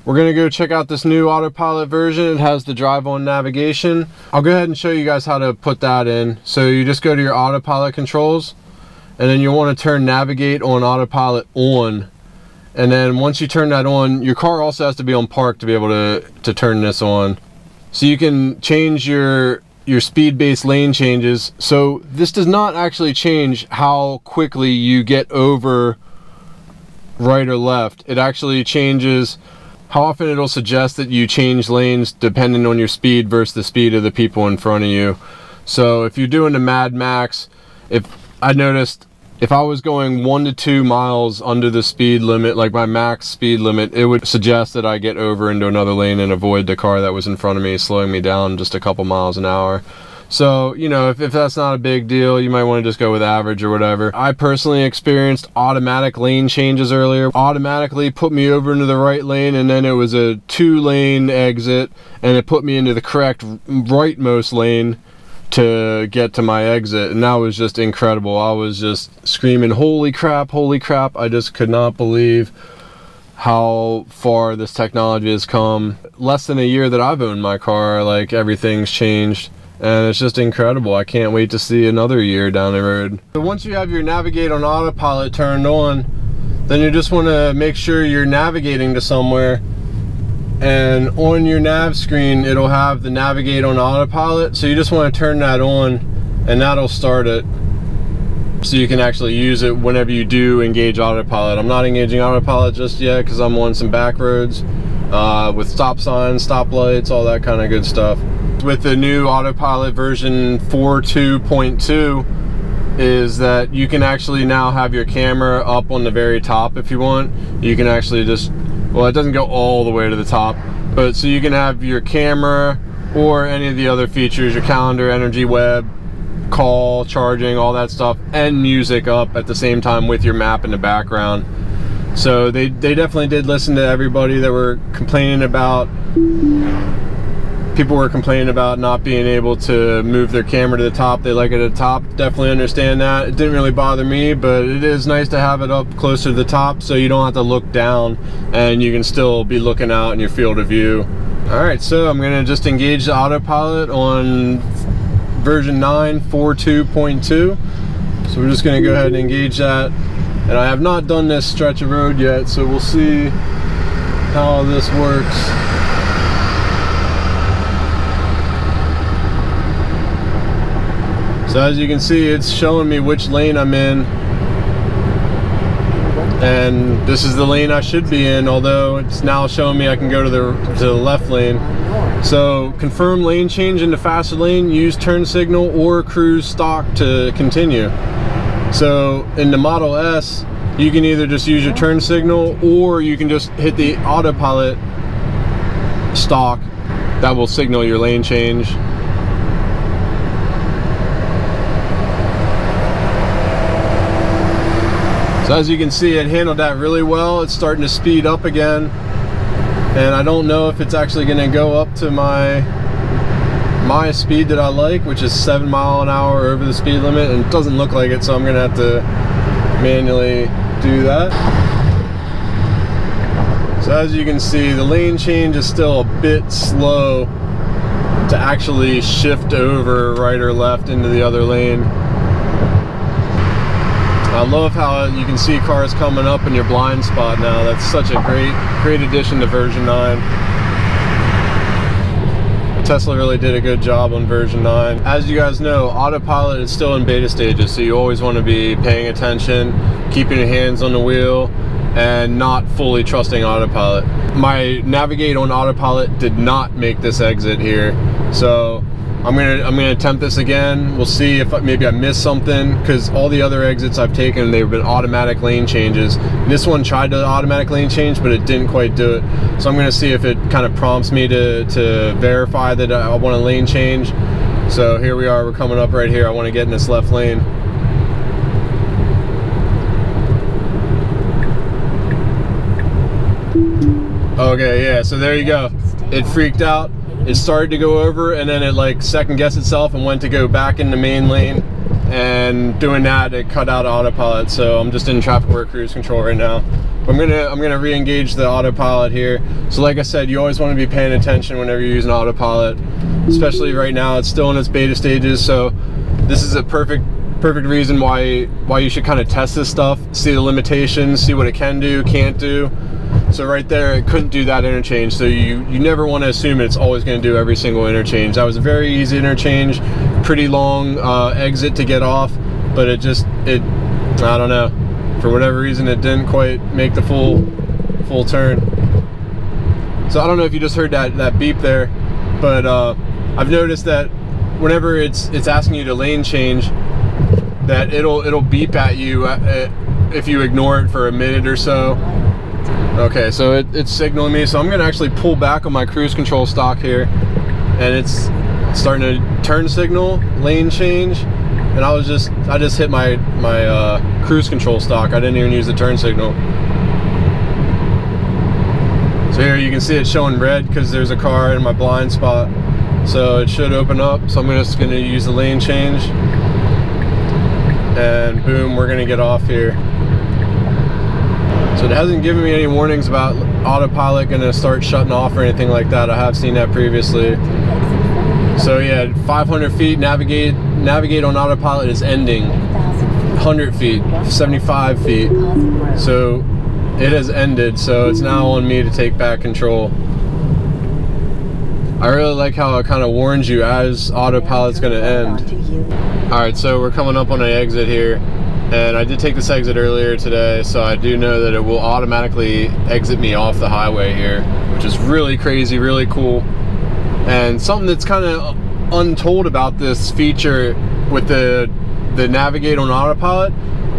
We're gonna go check out this new Autopilot version. It has the drive on navigation. I'll go ahead and show you guys how to put that in. So you just go to your Autopilot controls, and then you want to turn navigate on Autopilot on. And then once you turn that on, your car also has to be on park to be able to turn this on. So you can change your speed-based lane changes. So this does not actually change how quickly you get over right or left. It actually changes how often it'll suggest that you change lanes depending on your speed versus the speed of the people in front of you. So if you're doing the Mad Max, I noticed if I was going 1 to 2 miles under the speed limit, like my max speed limit, it would suggest that I get over into another lane and avoid the car that was in front of me, slowing me down just a couple miles an hour. So, you know, if that's not a big deal, you might want to just go with average or whatever. I personally experienced automatic lane changes earlier. Automatically put me over into the right lane, and then it was a 2-lane exit, and it put me into the correct rightmost lane to get to my exit, and that was just incredible. I was just screaming, holy crap, holy crap. I just could not believe how far this technology has come. Less than a year that I've owned my car, like, everything's changed, and it's just incredible. I can't wait to see another year down the road. So once you have your navigate on Autopilot turned on, then you just want to make sure you're navigating to somewhere, and on your nav screen it'll have the navigate on Autopilot. So you just want to turn that on, and that'll start it, so you can actually use it whenever you do engage Autopilot. I'm not engaging Autopilot just yet because I'm on some back roads with stop signs, stop lights, all that kind of good stuff. With the new Autopilot version 4.2.2 is that you can actually now have your camera up on the very top if you want. You can actually just, well, it doesn't go all the way to the top, but so you can have your camera or any of the other features, your calendar, energy, web, call, charging, all that stuff, and music up at the same time with your map in the background. So they definitely did listen to everybody that were complaining about, people were complaining about not being able to move their camera to the top. They like it at the top. Definitely understand that. It didn't really bother me, but it is nice to have it up closer to the top so you don't have to look down and you can still be looking out in your field of view. Alright, so I'm going to just engage the Autopilot on version 9.4.2.2. So we're just going to go ahead and engage that. And I have not done this stretch of road yet, so we'll see how this works. So as you can see, it's showing me which lane I'm in, and this is the lane I should be in, although it's now showing me I can go to the left lane. So confirm lane change into faster lane, use turn signal or cruise stock to continue. So in the Model S, you can either just use your turn signal or you can just hit the Autopilot stock. That will signal your lane change. So as you can see, it handled that really well. It's starting to speed up again, and I don't know if it's actually going to go up to my speed that I like, which is 7 miles an hour over the speed limit, and it doesn't look like it, so I'm going to have to manually do that. So as you can see, the lane change is still a bit slow to actually shift over right or left into the other lane. I love how you can see cars coming up in your blind spot now. That's such a great addition to version 9. Tesla really did a good job on version 9. As you guys know, Autopilot is still in beta stages, so you always want to be paying attention, keeping your hands on the wheel, and not fully trusting Autopilot. My navigate on Autopilot did not make this exit here, so I'm gonna attempt this again. We'll see if maybe I missed something, because all the other exits I've taken, they've been automatic lane changes. This one tried to automatic lane change, but it didn't quite do it. So I'm gonna see if it kind of prompts me to verify that I want a lane change. So here we are, we're coming up right here. I want to get in this left lane. Okay, yeah, so there you go. It freaked out. It started to go over, and then it like second guessed itself and went to go back in the main lane, and doing that it cut out Autopilot. So I'm just in traffic aware cruise control right now. I'm gonna re-engage the autopilot here. So like I said, you always want to be paying attention whenever you're using autopilot, especially right now. It's still in its beta stages, so this is a perfect reason why you should kind of test this stuff, see the limitations, see what it can do, can't do. So right there, it couldn't do that interchange. So you never want to assume it's always going to do every single interchange. That was a very easy interchange, pretty long exit to get off, but I don't know, for whatever reason it didn't quite make the full turn. So I don't know if you just heard that beep there, but I've noticed that whenever it's asking you to lane change, that it'll beep at you if you ignore it for a minute or so. Okay, so it's signaling me, so I'm gonna actually pull back on my cruise control stock here, and it's starting to turn signal, lane change, and I just hit my cruise control stock. I didn't even use the turn signal. So here you can see it showing red because there's a car in my blind spot. So it should open up. So I'm just gonna use the lane change, and boom, we're gonna get off here. So it hasn't given me any warnings about autopilot gonna start shutting off or anything like that. I have seen that previously. So yeah, 500 feet, navigate on autopilot is ending. 100 feet, 75 feet. So it has ended, so it's now on me to take back control. I really like how it kind of warns you as autopilot's gonna end. Alright, so we're coming up on an exit here, and I did take this exit earlier today, so I do know that it will automatically exit me off the highway here, which is really crazy, really cool. And something that's kind of untold about this feature with the navigate on autopilot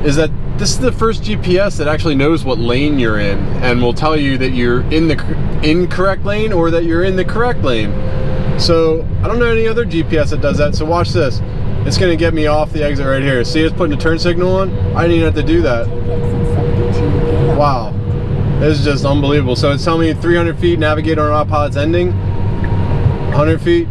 is that this is the first GPS that actually knows what lane you're in and will tell you that you're in the incorrect lane or that you're in the correct lane. So I don't know any other GPS that does that, so watch this. It's gonna get me off the exit right here. See, it's putting a turn signal on? I didn't even have to do that. Wow, this is just unbelievable. So it's telling me 300 feet, navigate on autopilot's ending. 100 feet.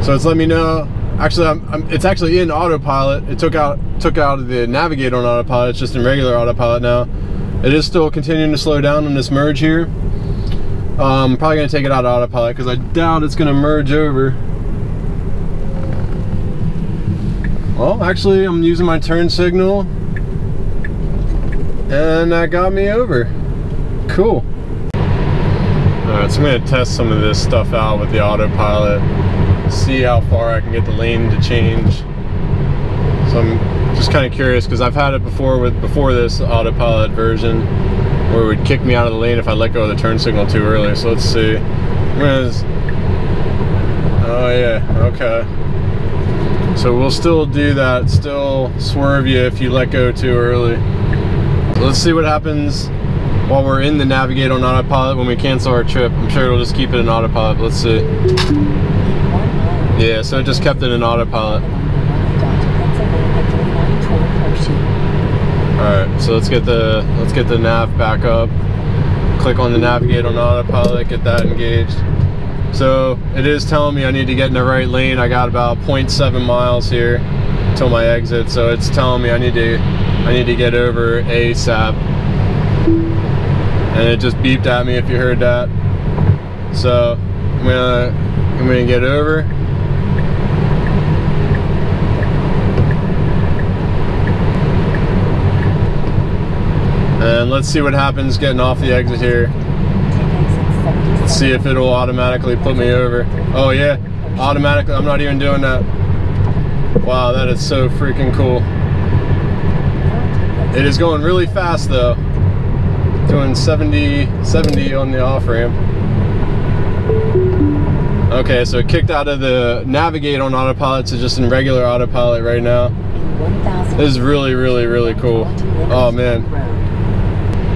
So it's letting me know. Actually, it's actually in autopilot. It took out of the navigate on autopilot. It's just in regular autopilot now. It is still continuing to slow down on this merge here. I'm probably gonna take it out of autopilot because I doubt it's gonna merge over. Well, actually, I'm using my turn signal, and that got me over. Cool. Alright, so I'm going to test some of this stuff out with the autopilot, see how far I can get the lane to change. So I'm just kind of curious because I've had it before this autopilot version where it would kick me out of the lane if I let go of the turn signal too early. So let's see. Oh yeah, okay. So we'll still do that, still swerve you if you let go too early. So let's see what happens while we're in the navigate on autopilot when we cancel our trip. I'm sure it'll just keep it in autopilot, but let's see. Yeah, so it just kept it in autopilot. Alright, so let's get the nav back up. Click on the navigate on autopilot, get that engaged. So it is telling me I need to get in the right lane. I got about 0.7 miles here till my exit, so it's telling me I need to get over ASAP. And it just beeped at me if you heard that. So I'm gonna get over. And let's see what happens getting off the exit here. Let's see if it'll automatically put me over. Oh yeah, automatically. I'm not even doing that. Wow, that is so freaking cool. It is going really fast though. Doing 70 on the off ramp. Okay, so it kicked out of the navigate on autopilot to just in regular autopilot right now. This is really, really, really cool. Oh man.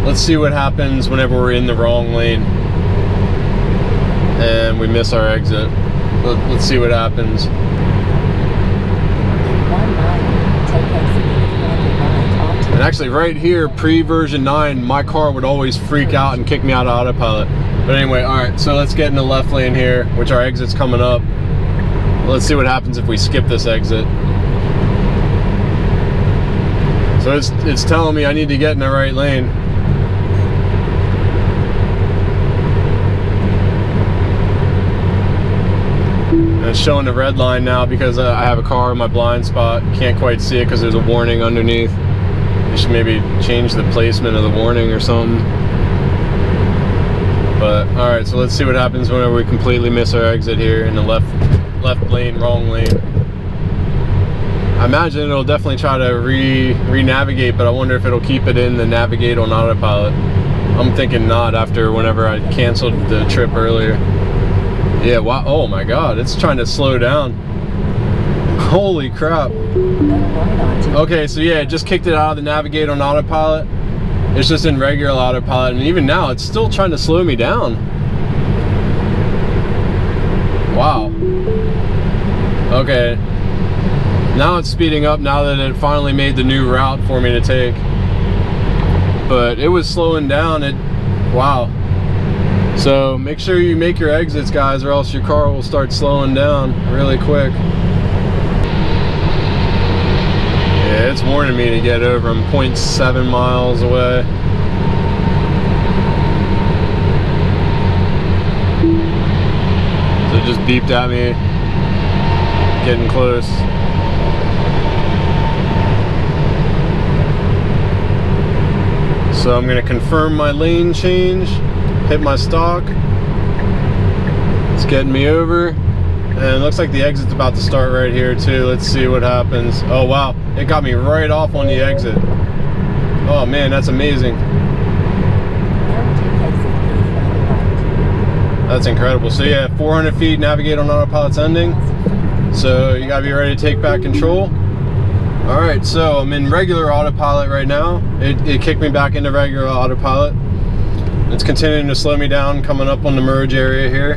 Let's see what happens whenever we're in the wrong lane and we miss our exit. Let's see what happens. And actually right here, pre-version 9, my car would always freak out and kick me out of autopilot. But anyway, alright, so let's get in the left lane here, which our exit's coming up. Let's see what happens if we skip this exit. So it's telling me I need to get in the right lane. And it's showing the red line now because I have a car in my blind spot. Can't quite see it because there's a warning underneath. You should maybe change the placement of the warning or something. But alright, so let's see what happens whenever we completely miss our exit here in the left lane, wrong lane. I imagine it'll definitely try to re-navigate, but I wonder if it'll keep it in the navigate on autopilot. I'm thinking not after whenever I canceled the trip earlier. Yeah, wow, oh my god, it's trying to slow down. Holy crap. Okay, so yeah, it just kicked it out of the navigate on autopilot. It's just in regular autopilot, and even now it's still trying to slow me down. Wow. Okay. Now it's speeding up now that it finally made the new route for me to take. But it was slowing down. Wow. So make sure you make your exits, guys, or else your car will start slowing down really quick. Yeah, it's warning me to get over. I'm 0.7 miles away. So it just beeped at me, getting close. So I'm going to confirm my lane change, hit my stalk. It's getting me over. And it looks like the exit's about to start right here too. Let's see what happens. Oh wow, it got me right off on the exit. Oh man, that's amazing. That's incredible. So yeah, 400 feet, navigate on autopilot's ending. So you gotta be ready to take back control. All right, so I'm in regular autopilot right now. It kicked me back into regular autopilot. It's continuing to slow me down, coming up on the merge area here.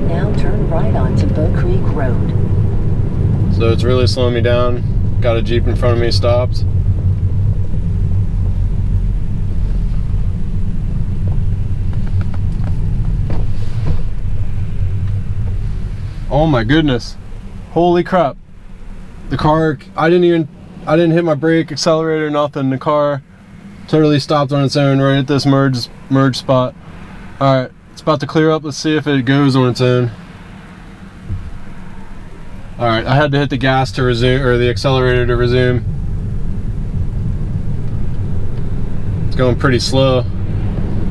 Now turn right onto Bow Creek Road. So it's really slowing me down. Got a Jeep in front of me stopped. Oh my goodness. Holy crap. The car, I didn't hit my brake, accelerator, nothing. The car totally stopped on its own right at this merge spot. All right, it's about to clear up. Let's see if it goes on its own. All right, I had to hit the gas to resume, or the accelerator to resume. It's going pretty slow,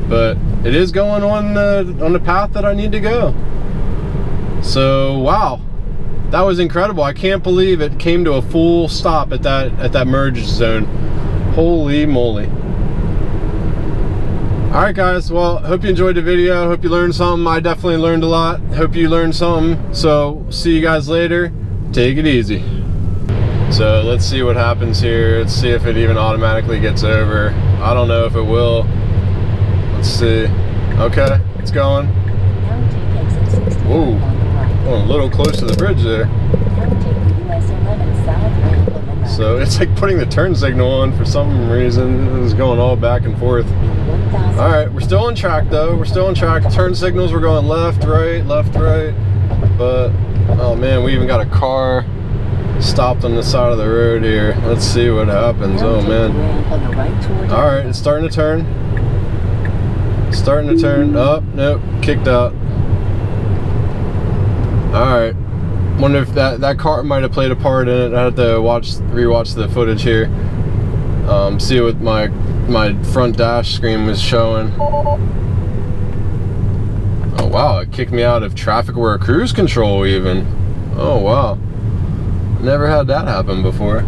but it is going on the path that I need to go. So wow. That was incredible. I can't believe it came to a full stop at that merge zone. Holy moly. Alright guys, well, hope you enjoyed the video. Hope you learned something. I definitely learned a lot. Hope you learned something. So see you guys later. Take it easy. So let's see what happens here. Let's see if it even automatically gets over. I don't know if it will. Let's see. Okay, it's going. Whoa. Oh, a little close to the bridge there. So it's like putting the turn signal on for some reason. It's going all back and forth. All right, we're still on track though. We're still on track. Turn signals, we're going left, right. But, oh man, we even got a car stopped on the side of the road here. Let's see what happens. Oh man. All right, it's starting to turn. Starting to turn. Oh, nope, kicked out. Alright, wonder if that car might have played a part in it. I have to rewatch the footage here. See what my front dash screen was showing. Oh wow, it kicked me out of traffic aware cruise control even. Oh wow, never had that happen before.